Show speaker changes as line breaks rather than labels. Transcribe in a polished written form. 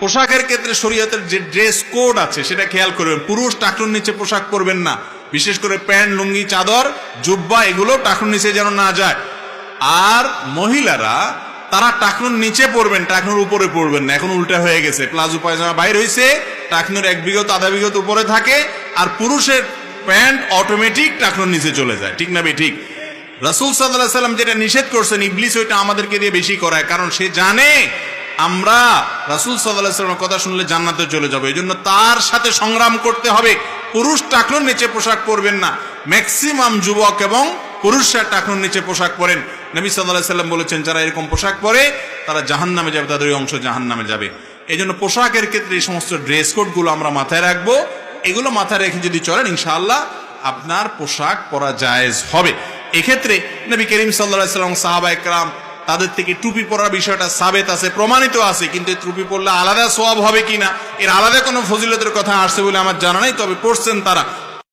পোশাকের ক্ষেত্রে শরীয়তের যে ড্রেস কোড আছে সেটা খেয়াল করবেন। পুরুষ টাকনুর নিচে পোশাক পরবেন না, বিশেষ করে প্যান্ট, লুঙ্গি, চাদর, জুব্বা এগুলো টাকনুর নিচে যেন না যায়। আর মহিলারা তারা টাকনুর নিচে পরবেন, টাকনুর উপরে পরবেন না। এখন উল্টা হয়ে গেছে, প্লাজো পায়জামা বাইর হয়েছে, টাকনুর 1 বিঘত আধা বিঘত উপরে থাকে, আর পুরুষের প্যান্ট অটোমেটিক টাকনুর নিচে চলে যায়। ঠিক না বে ঠিক? রাসূল সাল্লাল্লাহু আলাইহি ওয়াসাল্লাম যেটা নিষেধ করছেন, ইবলিস ওইটা আমাদেরকে দিয়ে বেশি করায়, কারণ সে জানে আমরা রাসূল সাল্লাল্লাহু আলাইহি ওয়াসাল্লামের কথা শুনলে জান্নাতে চলে যাব। এই জন্য তার সাথে সংগ্রাম করতে হবে। পুরুষ টাকনুর নিচে পোশাক পরবেন না। ম্যাক্সিমাম যুবক এবং পুরুষরা টাকনুর নিচে পোশাক পরেন। নবী সাল্লাল্লাহু আলাইহি ওয়াসাল্লাম বলেছেন, যারা এরকম পোশাক পরে তারা জাহান্নামে যাবে, তাদের ওই অংশ জাহান্নামে যাবে। এই জন্য পোশাকের ক্ষেত্রে এই সমস্ত ড্রেস কোডগুলো আমরা মাথায় রাখবো। এগুলো মাথায় রেখে যদি চলেন, ইনশাআল্লাহ আপনার পোশাক পরা জায়েজ হবে। এক্ষেত্রে নবী করিম সাল্লাল্লাহু আলাইহি ওয়াসাল্লাম, সাহাবায়ে কেরাম, তাদের থেকে টুপি পরার বিষয়টা সাবেত আছে, প্রমাণিত আছে, কিন্তু টুপি পরলে আলাদা সওয়াব হবে কিনা, এর আলাদা কোনো ফজিলতের কথা আসছে বলে আমার জানা নাই, তবে পড়ছেন তারা।